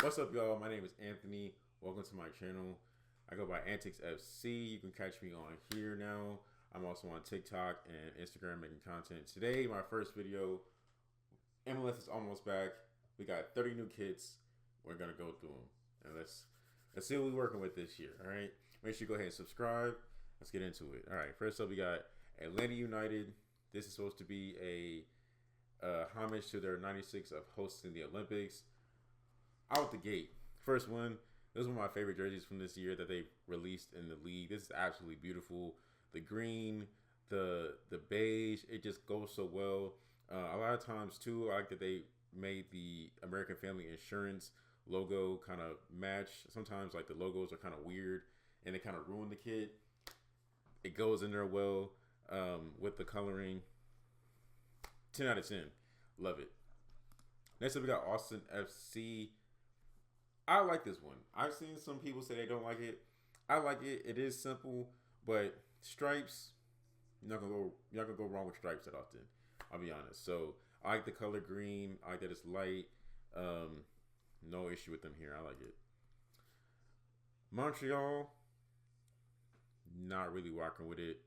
What's up, y'all? My name is Anthony. Welcome to my channel. I go by Antics FC. You can catch me on here now. I'm also on TikTok and Instagram making content. Today, my first video. MLS is almost back. We got 30 new kits. We're gonna go through them and let's see what we're working with this year. All right. Make sure you go ahead and subscribe. Let's get into it. All right. First up, we got Atlanta United. This is supposed to be a homage to their 96 of hosting the Olympics. Out the gate, first one. This is one of my favorite jerseys from this year that they released in the league. This is absolutely beautiful. The green, the beige, it just goes so well. A lot of times too, I like that they made the American Family Insurance logo kind of match. Sometimes like the logos are kind of weird and they kind of ruin the kit. It goes in there well with the coloring. 10 out of 10. Love it. Next up, we got Austin FC. I like this one. I've seen some people say they don't like it. I like it. It is simple, but stripes, you're not gonna go wrong with stripes that often. I'll be honest. So I like the color green. I like that it's light. No issue with them here. I like it. Montreal, not really rocking with it.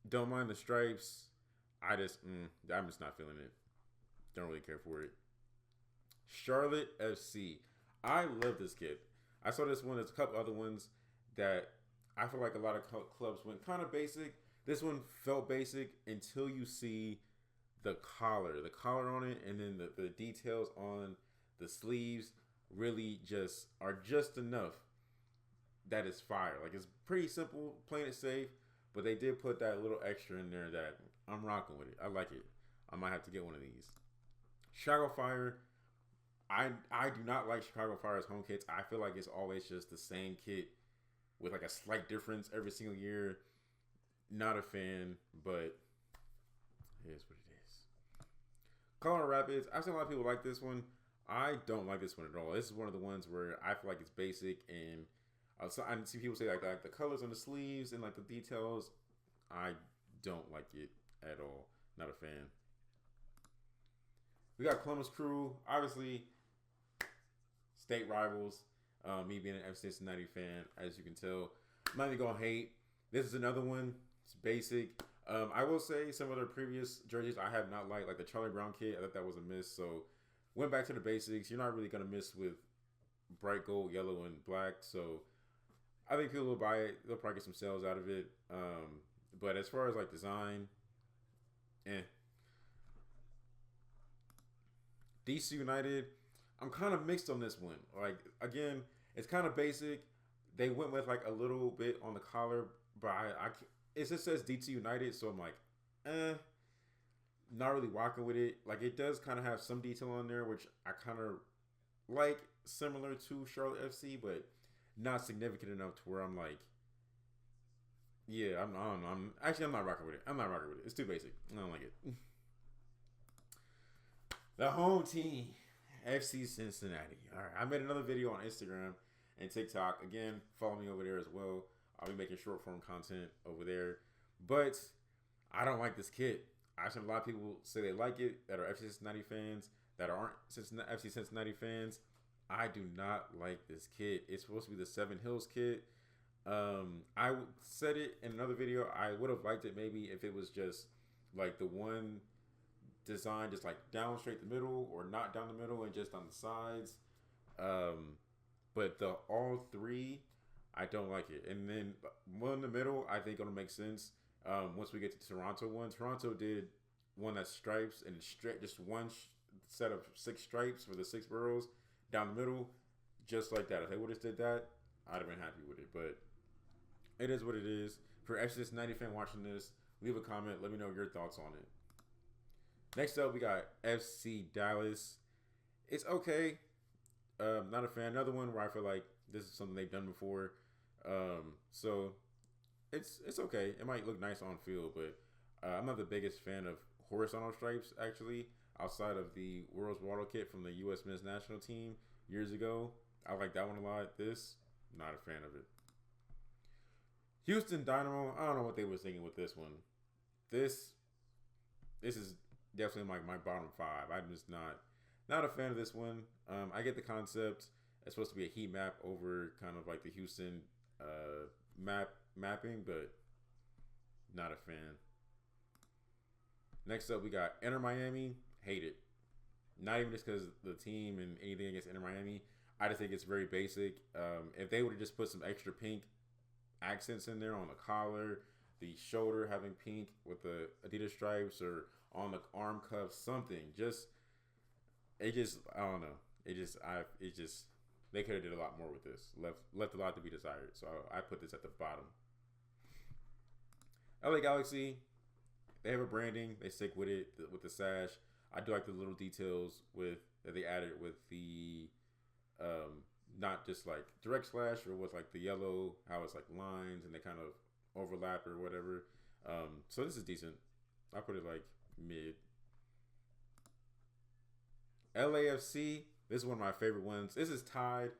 Don't mind the stripes. I'm just not feeling it. Don't really care for it. Charlotte FC. I love this kit. I saw this one. There's a couple other ones that I feel like a lot of clubs went kind of basic. This one felt basic until you see the collar on it, and then the details on the sleeves really are just enough that it's fire. Like, it's pretty simple, playing it safe, but they did put that little extra in there that I'm rocking with it. I like it. I might have to get one of these. Chicago Fire. I do not like Chicago Fire's home kits. I feel like it's always just the same kit with like a slight difference every single year. Not a fan, but it is what it is. Colorado Rapids. I've seen a lot of people like this one. I don't like this one at all. This is one of the ones where I feel like it's basic, and I see people say like the colors on the sleeves and like the details. I don't like it at all. Not a fan. We got Columbus Crew. Obviously, state rivals. Me being an FC Cincinnati fan, as you can tell. I'm not even going to hate. This is another one. It's basic. I will say some of their previous jerseys I have not liked. Like the Charlie Brown kit, I thought that was a miss. So, went back to the basics. You're not really going to miss with bright gold, yellow, and black. So, I think people will buy it. They'll probably get some sales out of it. But as far as like design, DC United, I'm kind of mixed on this one. Like, again, it's kind of basic. They went with like a little bit on the collar, but it just says DC United, so I'm like, not really rocking with it. Like, it does kind of have some detail on there, which I kind of like, similar to Charlotte FC, but not significant enough to where I'm like, yeah, I don't know. I'm not rocking with it. I'm not rocking with it. It's too basic. I don't like it. The home team, FC Cincinnati. All right, I made another video on Instagram and TikTok. Again, follow me over there as well. I'll be making short form content over there. But I don't like this kit. I've seen a lot of people say they like it that are FC Cincinnati fans, that aren't FC Cincinnati fans. I do not like this kit. It's supposed to be the Seven Hills kit. I said it in another video. I would have liked it maybe if it was just like the one design, just like down straight the middle, or not down the middle and just on the sides. But the all three, I don't like it. And then one in the middle, I think it'll make sense once we get to Toronto one. Toronto did one that's stripes and straight, just one set of 6 stripes for the 6 boroughs down the middle, just like that. If they would have did that, I'd have been happy with it. But it is what it is. For FC Cincinnati fan watching this, leave a comment. Let me know your thoughts on it. Next up, we got FC Dallas. It's okay. Not a fan. Another one where I feel like this is something they've done before. So it's okay. It might look nice on field, but I'm not the biggest fan of horizontal stripes, actually, outside of the World's Water kit from the U.S. men's national team years ago. I like that one a lot. This, not a fan of it. Houston Dynamo. I don't know what they were thinking with this one. This is definitely like my bottom 5. I'm just not Not a fan of this one. I get the concept. It's supposed to be a heat map over kind of like the Houston mapping, but not a fan. Next up, we got Inter Miami. Hate it. Not even just because the team and anything against Inter Miami. I just think it's very basic. If they would have just put some extra pink accents in there on the collar, the shoulder having pink with the Adidas stripes, or on the arm cuffs, something. I don't know. They could have did a lot more with this. Left a lot to be desired. So I put this at the bottom. LA Galaxy, they have a branding. They stick with it with the sash. I do like the little details that they added with the not just like direct slash or with like the yellow, how it's like lines and they kind of overlap or whatever. So this is decent. I put it like mid. LAFC, this is one of my favorite ones. This is tied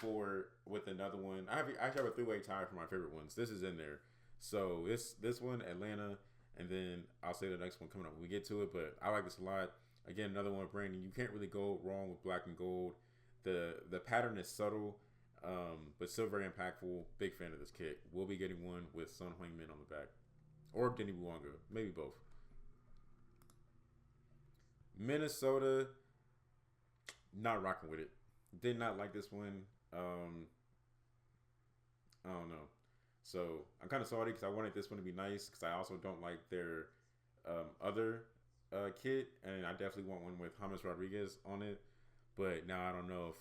with another one. I actually have a three-way tie for my favorite ones. This is in there. So this one, Atlanta, and then I'll say the next one coming up when we get to it. But I like this a lot. Again, another one with branding. You can't really go wrong with black and gold. The pattern is subtle, but still very impactful. Big fan of this kit. We'll be getting one with Son Heung-min on the back, or Denny Buwanga, maybe both. Minnesota, not rocking with it. Did not like this one. I don't know. So I'm kind of salty because I wanted this one to be nice because I also don't like their other kit, and I definitely want one with James Rodriguez on it. But now I don't know if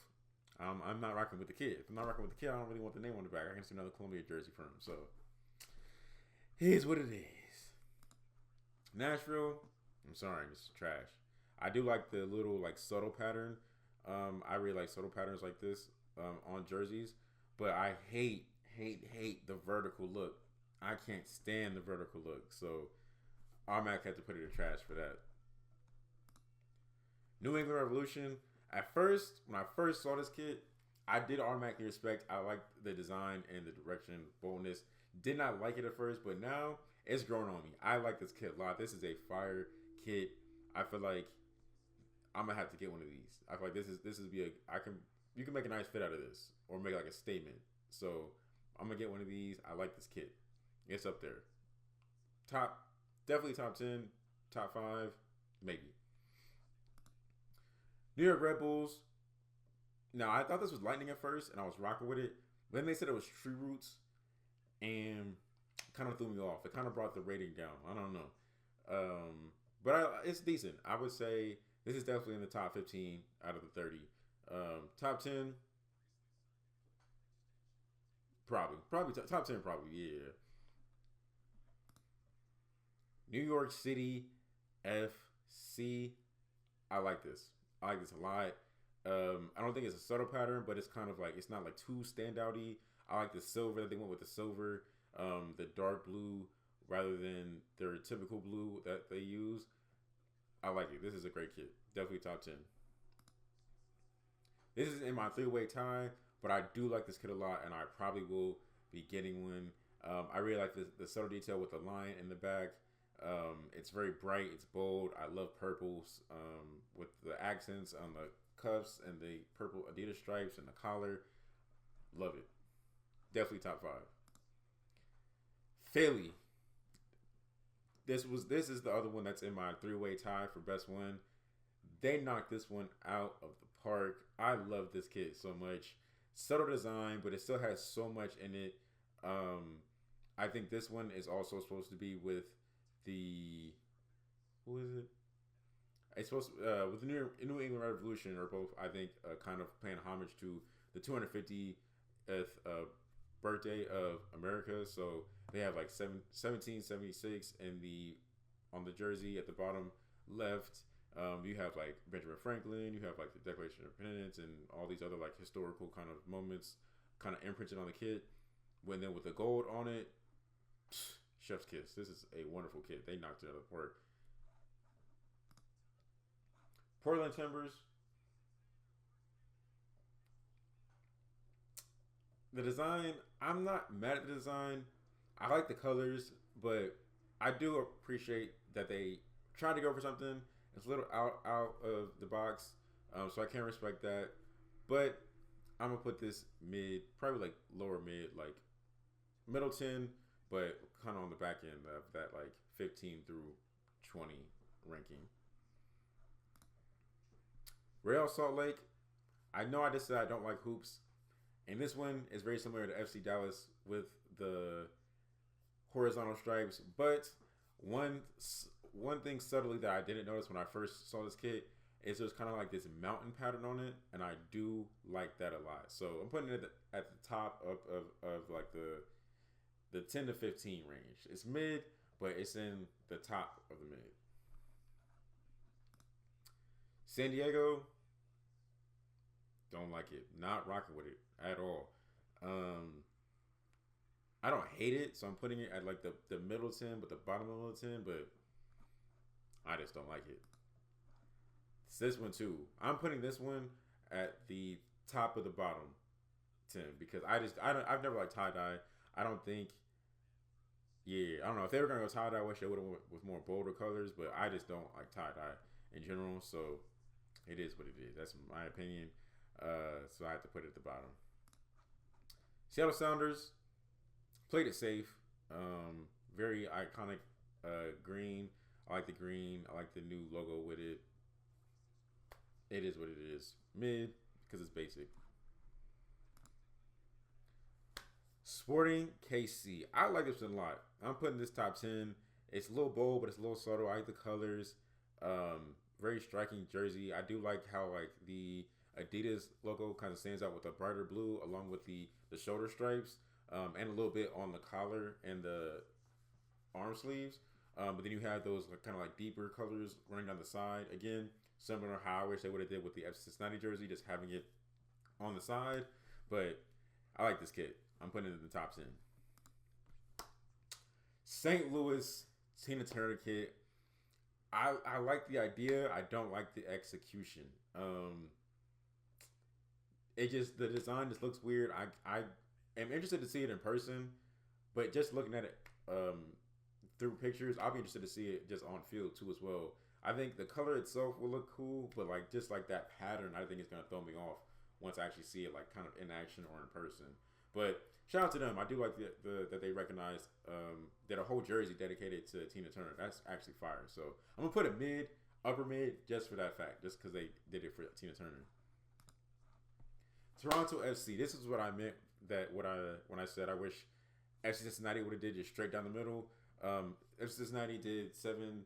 I'm not rocking with the kid. If I'm not rocking with the kid, I don't really want the name on the back. I can see another Columbia jersey from him. So here's what it is. Nashville, I'm sorry, it's trash. I do like the little like subtle pattern. I really like subtle patterns like this on jerseys, but I hate the vertical look. I can't stand the vertical look. So Armac had to put it in trash for that. New England Revolution. At first, when I first saw this kit, I did automatically respect. I liked the design and the direction, boldness. Did not like it at first, but now it's growing on me. I like this kit a lot. This is a fire kit. I feel like I'm gonna have to get one of these. I feel like you can make a nice fit out of this, or make like a statement. So I'm gonna get one of these. I like this kit. It's up there. Definitely top 10, top 5, maybe. New York Red Bulls. Now, I thought this was Lightning at first, and I was rocking with it. But then they said it was Tree Roots, and kind of threw me off. It kind of brought the rating down. I don't know. But it's decent. I would say this is definitely in the top 15 out of the 30. Top 10, probably top 10, probably, yeah. New York City FC. I like this. I like this a lot. I don't think it's a subtle pattern, but it's kind of like, it's not like too standouty. I like the silver that they went with, the silver, the dark blue rather than their typical blue that they use. I like it. This is a great kit. Definitely top 10. This is in my three-way tie, but I do like this kit a lot, and I probably will be getting one. I really like the subtle detail with the line in the back. It's very bright. It's bold. I love purples with the accents on the cuffs and the purple Adidas stripes and the collar. Love it. Definitely top 5. Philly. This is the other one that's in my three-way tie for best one. They knocked this one out of the park. I love this kit so much. Subtle design, but it still has so much in it. I think this one is also supposed to be with the, who is it? It's supposed to, with the New England Revolution, or both. I think kind of paying homage to the 250th birthday of America. So they have like 1776 on the jersey at the bottom left. You have like Benjamin Franklin. You have like the Declaration of Independence and all these other like historical kind of moments, kind of imprinted on the kit. When then with the gold on it, chef's kiss. This is a wonderful kit. They knocked it out of the park. Portland Timbers. The design, I'm not mad at the design. I like the colors, but I do appreciate that they tried to go for something. It's a little out of the box. So I can't respect that. But I'm gonna put this mid, probably like lower mid, like middle 10, but kind of on the back end of that like 15 through 20 ranking. Real Salt Lake. I know I just said I don't like hoops, and this one is very similar to FC Dallas with the horizontal stripes. But one one thing subtly that I didn't notice when I first saw this kit is there's kind of like this mountain pattern on it, and I do like that a lot. So I'm putting it at the top of like the 10 to 15 range. It's mid, but it's in the top of the mid. San Diego, don't like it. Not rocking with it at all. Um, I don't hate it, so I'm putting it at like the middle 10, but the bottom of the middle 10, but I just don't like it. It's this one too. I'm putting this one at the top of the bottom 10 because I've never liked tie dye. I don't think I don't know if they were gonna go tie dye. I wish they would have went with more bolder colors, but I just don't like tie dye in general. So it is what it is. That's my opinion. So I have to put it at the bottom. Seattle Sounders played it safe. Very iconic green. I like the green. I like the new logo with it. It is what it is. Mid because it's basic. Sporting KC. I like this one a lot. I'm putting this top 10. It's a little bold, but it's a little subtle. I like the colors. Very striking jersey. I do like how like the Adidas logo kind of stands out with the brighter blue along with the shoulder stripes and a little bit on the collar and the arm sleeves. But then you have those like, kind of like deeper colors running down the side. Again, similar to how I wish they would have did with the FC Cincinnati jersey, just having it on the side. But I like this kit. I'm putting it in the top 10. St. Louis Tina Turner kit. I like the idea. I don't like the execution. It just the design just looks weird. I am interested to see it in person, but just looking at it through pictures, I'll be interested to see it just on field too as well. I think the color itself will look cool, but like just like that pattern, I think it's gonna throw me off once I actually see it like kind of in action or in person. But shout out to them. I do like that they recognized that a whole jersey dedicated to Tina Turner. That's actually fire. So I'm gonna put it mid, upper mid, just for that fact, just because they did it for Tina Turner. Toronto FC. This is what I meant when I said I wish FC Cincinnati would have did just straight down the middle. FC Cincinnati did 7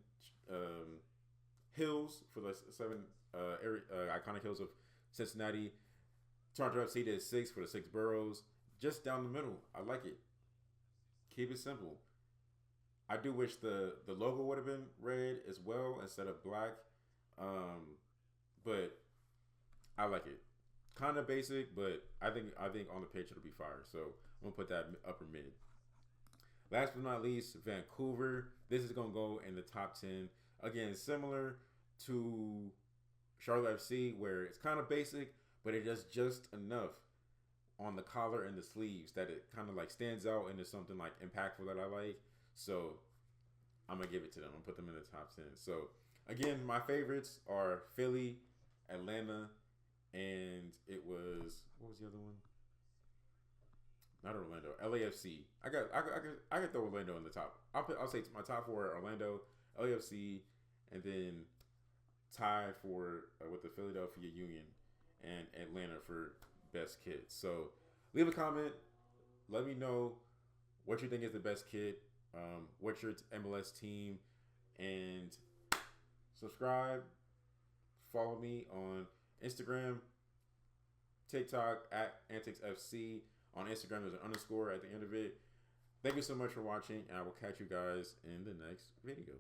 hills for the 7 iconic hills of Cincinnati. Toronto FC did 6 for the 6 boroughs. Just down the middle. I like it. Keep it simple. I do wish the logo would have been red as well instead of black. But I like it. Kind of basic, but I think on the pitch it'll be fire. So I'm gonna put that upper mid. Last but not least, Vancouver. This is gonna go in the top 10. Again, similar to Charlotte FC, where it's kind of basic, but it does just enough on the collar and the sleeves that it kind of like stands out into something like impactful that I like. So I'm gonna give it to them. I'm gonna put them in the top 10. So again, my favorites are Philly, Atlanta, and it was what was the other one? Not Orlando, LAFC. I could throw Orlando in the top. I'll say my top 4 are Orlando, LAFC, and then tied for with the Philadelphia Union and Atlanta for best kit. So leave a comment. Let me know what you think is the best kit. What's your MLS team, and subscribe. Follow me on Instagram, TikTok at AnticsFC. On Instagram, there's an underscore at the end of it. Thank you so much for watching, and I will catch you guys in the next video.